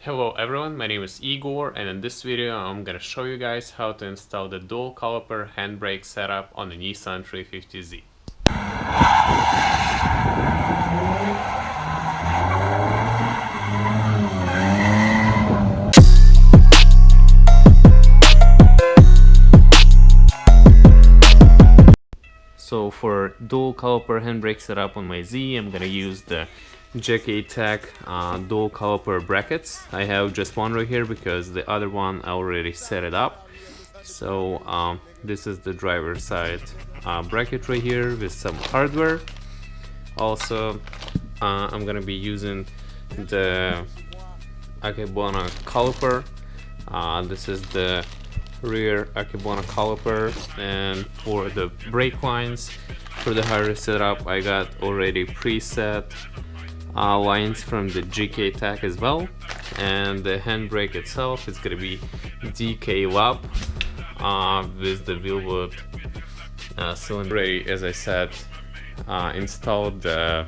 Hello everyone, my name is Igor, and in this video I'm gonna show you guys how to install the dual caliper handbrake setup on the Nissan 350Z. So for dual caliper handbrake setup on my Z, I'm gonna use the GKtech dual caliper brackets. I have just one right here because the other one I already set it up. So this is the driver side bracket right here with some hardware. Also I'm gonna be using the Akebona caliper. This is the rear Akebona caliper, and for the brake lines for the hardware setup I got already preset lines from the GKtech as well, and the handbrake itself is gonna be DK Lab with the wheelwood cylinder. As I said, installed the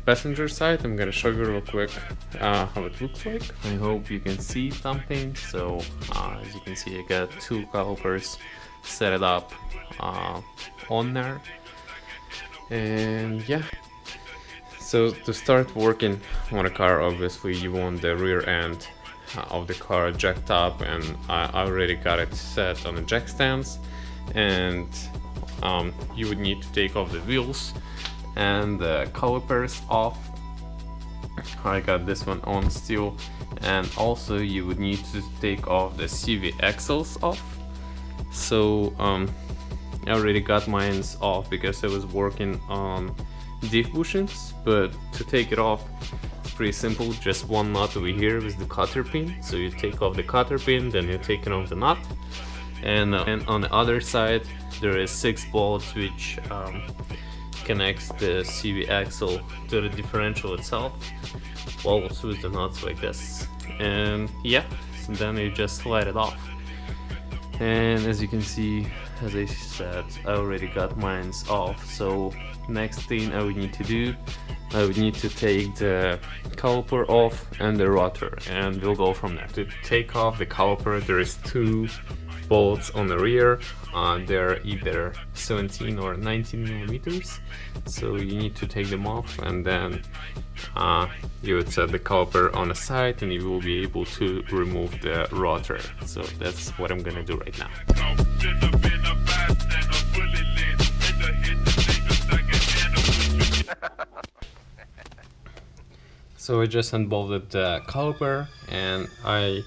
passenger side. I'm gonna show you real quick how it looks like. I hope you can see something. So as you can see, I got two calipers set it up on there, and yeah. So to start working on a car, obviously you want the rear end of the car jacked up, and I already got it set on a jack stands, and you would need to take off the wheels and the calipers off. I got this one on still, and also you would need to take off the CV axles off. So I already got mine off because I was working on diff bushings, but to take it off it's pretty simple. Just one nut over here with the cutter pin. So you take off the cutter pin, then you're taking off the nut, and on the other side there is 6 bolts which connects the CV axle to the differential itself, bolts with the nuts like this, and yeah, so then you just slide it off. And as you can see, as I said, I already got mine off. So next thing I would need to do, I would need to take the caliper off and the rotor, and we'll go from there. To take off the caliper, there is 2 bolts on the rear. They're either 17 or 19 millimeters, so you need to take them off, and then you would set the caliper on the side and you will be able to remove the rotor. So that's what I'm gonna do right now. So I just unbolted the caliper, and I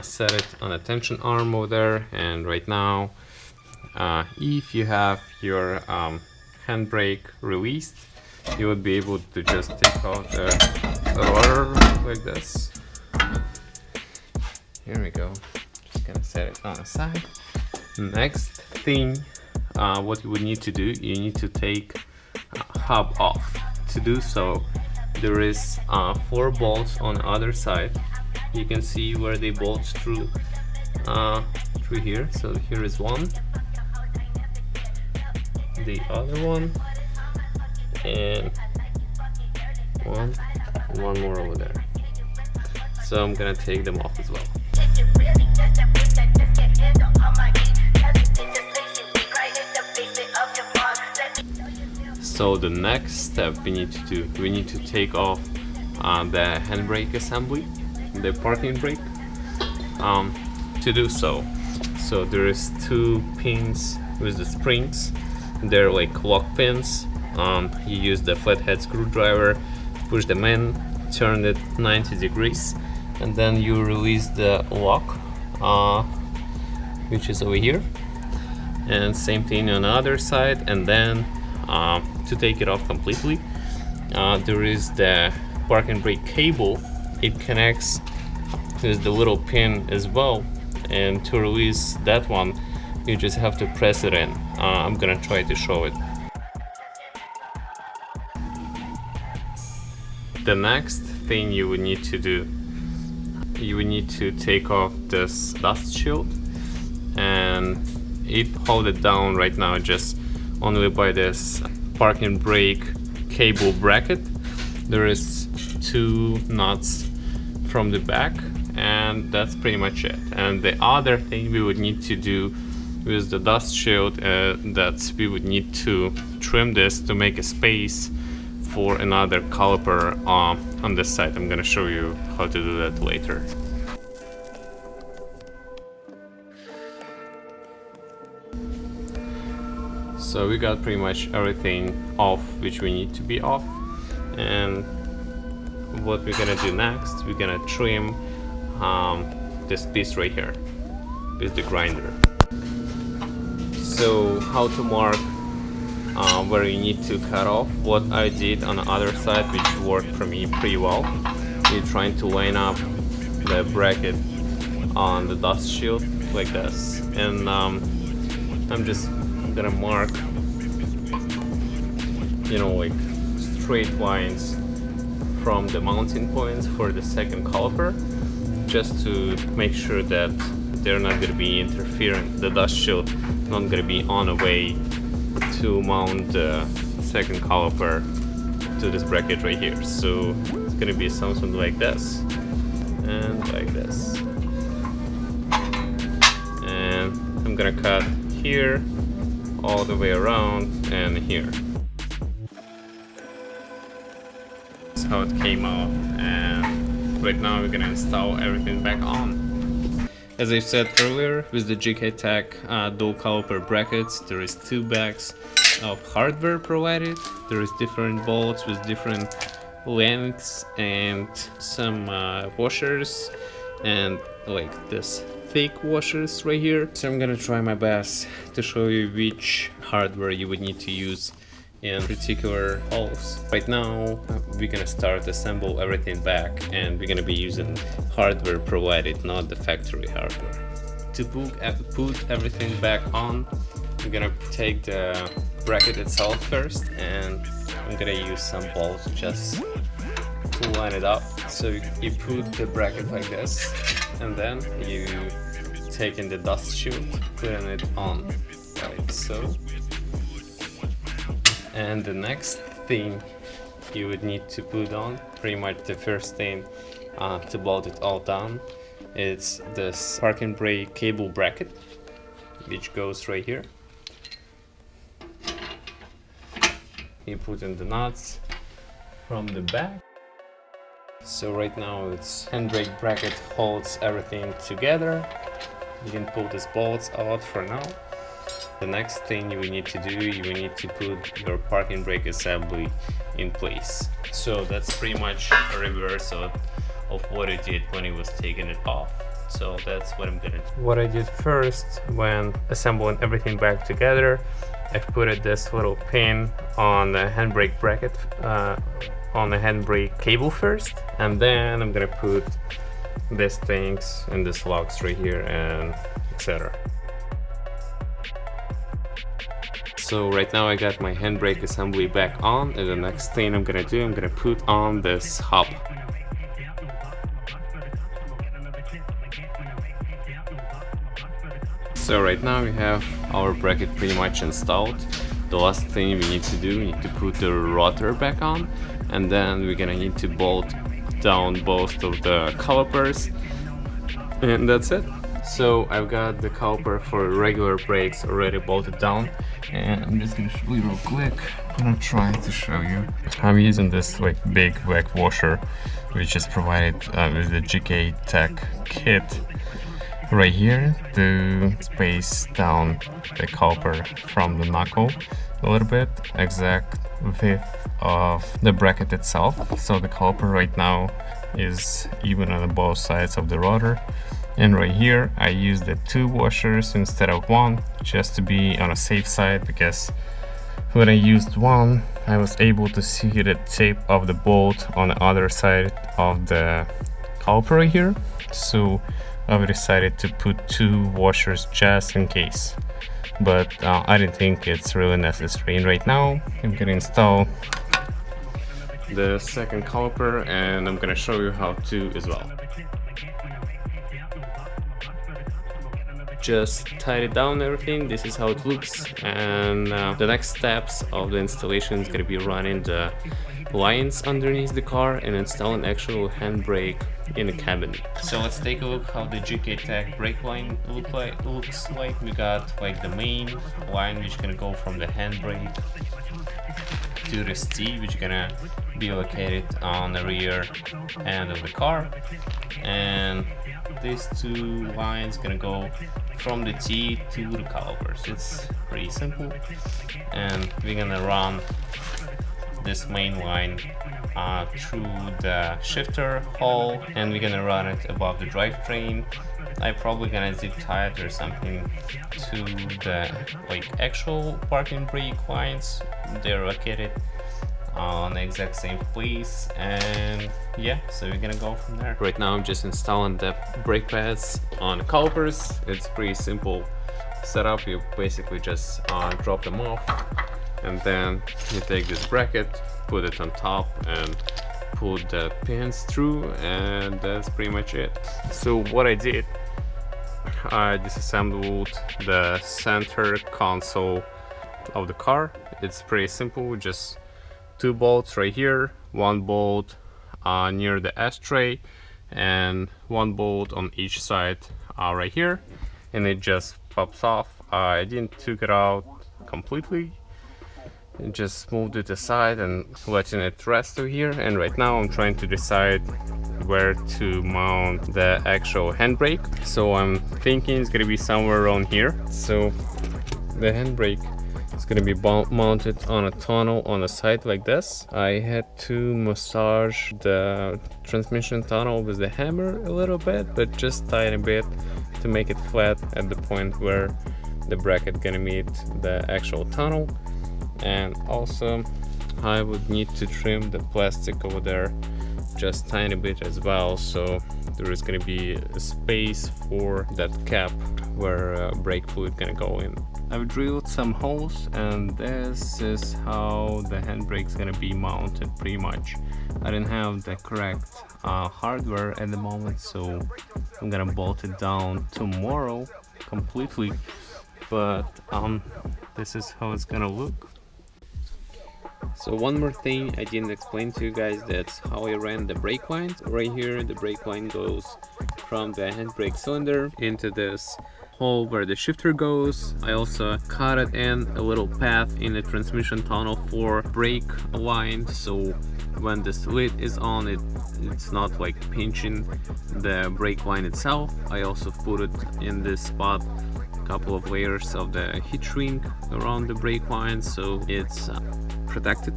set it on a tension arm over there, and right now if you have your handbrake released, you would be able to just take out the rotor like this. Here we go. Just gonna set it on the side. Next thing, what you would need to do, you need to take hub off. To do so, there is 4 bolts on the other side. You can see where they bolt through here. So here is one, the other one, and one more over there. So I'm gonna take them off as well. So the next step we need to do, we need to take off the handbrake assembly, the parking brake. To do so, there is 2 pins with the springs. They're like lock pins. You use the flathead screwdriver, push them in, turn it 90 degrees, and then you release the lock, which is over here. And same thing on the other side. And then to take it off completely, there is the parking brake cable. It connects with the little pin as well, and to release that one you just have to press it in. I'm gonna try to show it. The next thing you would need to do, you would need to take off this dust shield, and hold it down right now just only by this parking brake cable bracket. There is 2 nuts from the back, and that's pretty much it. And the other thing we would need to do with the dust shield, that we would need to trim this to make a space for another caliper on this side. I'm gonna show you how to do that later. So we got pretty much everything off which we need to be off, and what we're gonna do next, we're gonna trim this piece right here with the grinder. So how to mark where you need to cut off, what I did on the other side, which worked for me pretty well, you're trying to line up the bracket on the dust shield like this, and I'm just gonna mark, you know, like straight lines from the mounting points for the second caliper, just to make sure that they're not gonna be interfering, the dust shield not gonna be on a way to mount the second caliper to this bracket right here. So it's gonna be something like this and like this, and I'm gonna cut here all the way around and here. That's how it came out, and right now we're gonna install everything back on. As I said earlier, with the GKtech dual caliper brackets, there is 2 bags of hardware provided. There is different bolts with different lengths and some washers, and like this thick washers right here. So I'm gonna try my best to show you which hardware you would need to use in particular holes. Right now we're gonna start assemble everything back, and we're gonna be using hardware provided, not the factory hardware. To put everything back on, I'm gonna take the bracket itself first, and I'm gonna use some bolts just to line it up. So you put the bracket like this, and then you take in the dust shield, putting it on like so. And the next thing you would need to put on, pretty much the first thing to bolt it all down, it's this parking brake cable bracket, which goes right here. You put in the nuts from the back. So right now it's Handbrake bracket holds everything together. You can pull these bolts out for now. The next thing you will need to do, you will need to put your parking brake assembly in place. So that's pretty much a reverse of what I did when I was taking it off. So that's what I'm gonna do. What I did first when assembling everything back together, I put this little pin on the handbrake bracket, on the handbrake cable first, and then I'm gonna put these things and these locks right here and etc. So right now I got my handbrake assembly back on, and the next thing I'm gonna do, I'm gonna put on this hub. So right now we have our bracket pretty much installed. The last thing we need to do, we need to put the rotor back on, and then we're gonna need to bolt down both of the calipers, and that's it. So I've got the caliper for regular brakes already bolted down, and I'm just gonna show you real quick. I'm gonna try to show you. I'm using this like big whack washer, which is provided with the GKtech kit right here to space down the caliper from the knuckle a little bit, exact width of the bracket itself. So the caliper right now is even on both sides of the rotor. And right here I used the 2 washers instead of 1, just to be on a safe side, because when I used 1 I was able to see the tip of the bolt on the other side of the caliper right here. So I decided to put 2 washers just in case, but I didn't think it's really necessary. And right now I'm gonna install the second caliper, and I'm gonna show you how to as well. Just tied down everything. This is how it looks, and the next steps of the installation is gonna be running the lines underneath the car and installing actual handbrake in the cabin. So let's take a look how the GKtech brake line looks like. We got like the main line which gonna go from the handbrake to the T, which gonna be located on the rear end of the car, and these two lines gonna go from the T to the calipers. It's pretty simple, and we're gonna run this main line through the shifter hole, and we're gonna run it above the drivetrain. I'm probably gonna zip tie it or something to the actual parking brake lines. They're located on the exact same place, and yeah, so we're gonna go from there. Right now I'm just installing the brake pads on the calipers. It's pretty simple setup. You basically just drop them off, and then you take this bracket, put it on top, and put the pins through, and that's pretty much it. So what I did, I disassembled the center console of the car. It's pretty simple, just 2 bolts right here, 1 bolt near the ashtray, and 1 bolt on each side right here, and it just pops off. I didn't took it out completely, and just moved it aside and letting it rest over here. And right now I'm trying to decide where to mount the actual handbrake. So I'm thinking it's gonna be somewhere around here. So the handbrake is gonna be mounted on a tunnel on the side like this. I had to massage the transmission tunnel with the hammer a little bit, but just tiny bit to make it flat at the point where the bracket gonna meet the actual tunnel. And also I would need to trim the plastic over there just tiny bit as well, so there is going to be a space for that cap where brake fluid gonna go in. I've drilled some holes, and this is how the handbrake is gonna be mounted pretty much. I didn't have the correct hardware at the moment, so I'm gonna bolt it down tomorrow completely, but this is how it's gonna look. So one more thing I didn't explain to you guys, that's how I ran the brake lines. Right here the brake line goes from the handbrake cylinder into this hole where the shifter goes. I also cut it in a little path in the transmission tunnel for brake line, so when this lid is on, it's not like pinching the brake line itself. I also put it in this spot couple of layers of the heat shrink around the brake line, so it's protected.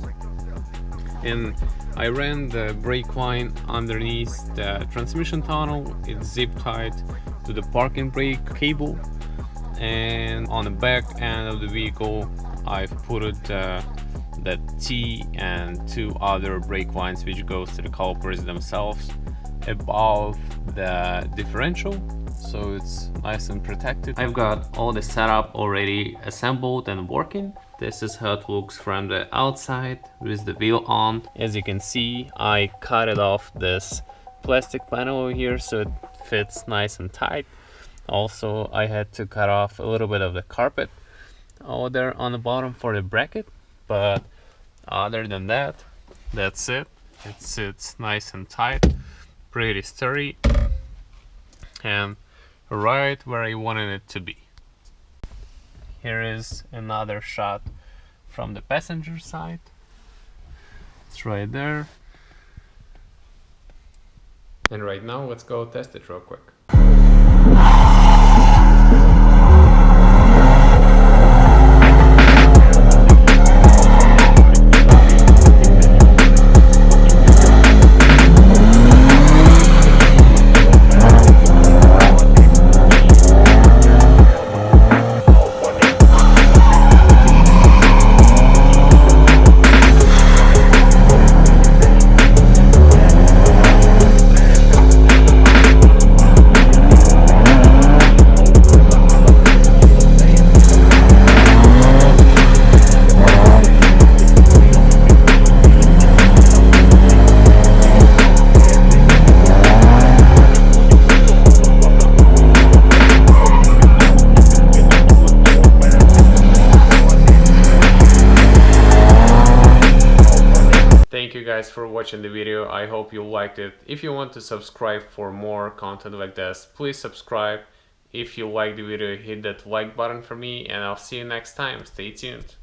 And I ran the brake line underneath the transmission tunnel. It's zip tied to the parking brake cable, and on the back end of the vehicle I've put it the T and 2 other brake lines which goes to the calipers themselves above the differential, so it's nice and protected. I've got all the setup already assembled and working. This is how it looks from the outside with the wheel on. As you can see, I cut it off this plastic panel over here so it fits nice and tight. Also, I had to cut off a little bit of the carpet over there on the bottom for the bracket, but other than that, that's it. It sits nice and tight, pretty sturdy, and right where I wanted it to be. Here is another shot from the passenger side. It's right there. And right now, let's go test it real quick. guys for watching the video. I hope you liked it. If you want to subscribe for more content like this, please subscribe. If you like the video, hit that like button for me, and I'll see you next time. Stay tuned.